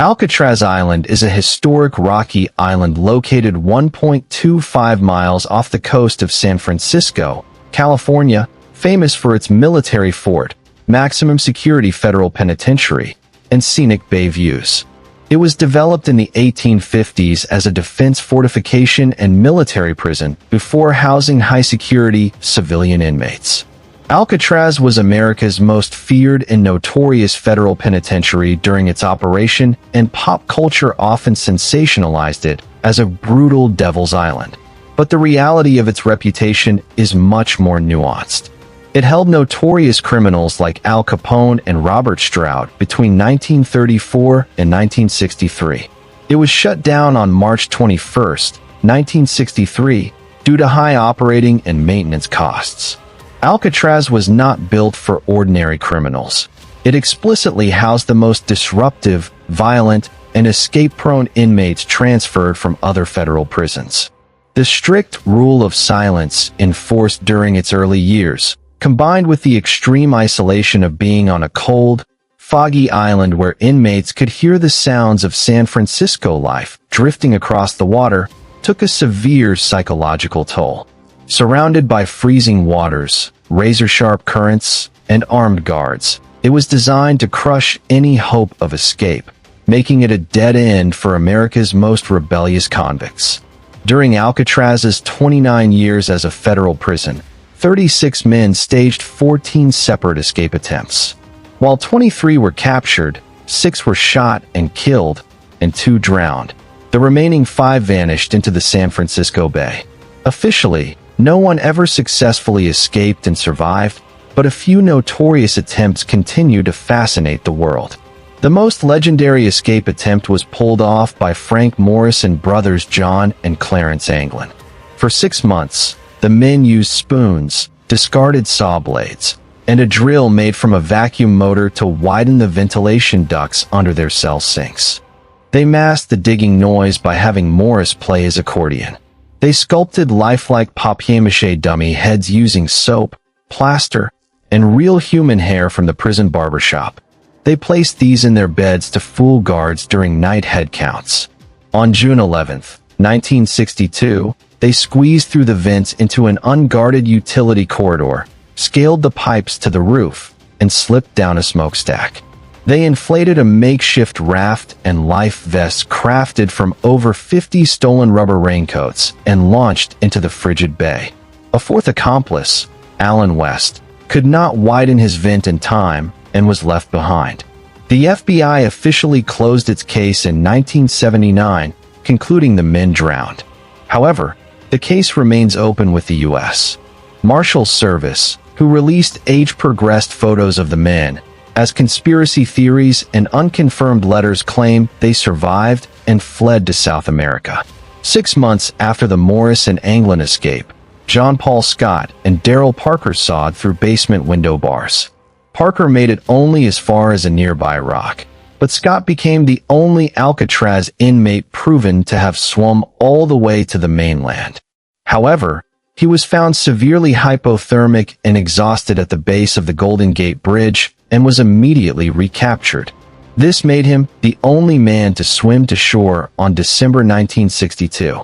Alcatraz Island is a historic rocky island located 1.25 miles off the coast of San Francisco, California, famous for its military fort, maximum security federal penitentiary, and scenic bay views. It was developed in the 1850s as a defense fortification and military prison before housing high-security civilian inmates. Alcatraz was America's most feared and notorious federal penitentiary during its operation, and pop culture often sensationalized it as a brutal devil's island. But the reality of its reputation is much more nuanced. It held notorious criminals like Al Capone and Robert Stroud between 1934 and 1963. It was shut down on March 21, 1963, due to high operating and maintenance costs. Alcatraz was not built for ordinary criminals. It explicitly housed the most disruptive, violent, and escape-prone inmates transferred from other federal prisons. The strict rule of silence enforced during its early years, combined with the extreme isolation of being on a cold, foggy island where inmates could hear the sounds of San Francisco life drifting across the water, took a severe psychological toll. Surrounded by freezing waters, razor-sharp currents, and armed guards, it was designed to crush any hope of escape, making it a dead end for America's most rebellious convicts. During Alcatraz's 29 years as a federal prison, 36 men staged 14 separate escape attempts. While 23 were captured, 6 were shot and killed, and 2 drowned. The remaining 5 vanished into the San Francisco Bay. Officially, no one ever successfully escaped and survived, but a few notorious attempts continue to fascinate the world. The most legendary escape attempt was pulled off by Frank Morris and brothers John and Clarence Anglin. For 6 months, the men used spoons, discarded saw blades, and a drill made from a vacuum motor to widen the ventilation ducts under their cell sinks. They masked the digging noise by having Morris play his accordion. They sculpted lifelike papier-mâché dummy heads using soap, plaster, and real human hair from the prison barbershop. They placed these in their beds to fool guards during night head counts. On June 11, 1962, they squeezed through the vents into an unguarded utility corridor, scaled the pipes to the roof, and slipped down a smokestack. They inflated a makeshift raft and life vests crafted from over 50 stolen rubber raincoats and launched into the frigid bay. A fourth accomplice, Alan West, could not widen his vent in time and was left behind. The FBI officially closed its case in 1979, concluding the men drowned. However, the case remains open with the U.S. Marshals Service, who released age-progressed photos of the men, as conspiracy theories and unconfirmed letters claim they survived and fled to South America. 6 months after the Morris and Anglin escape, John Paul Scott and Daryl Parker sawed through basement window bars. Parker made it only as far as a nearby rock, but Scott became the only Alcatraz inmate proven to have swum all the way to the mainland. However, he was found severely hypothermic and exhausted at the base of the Golden Gate Bridge and was immediately recaptured. This made him the only man to swim to shore on December 1962.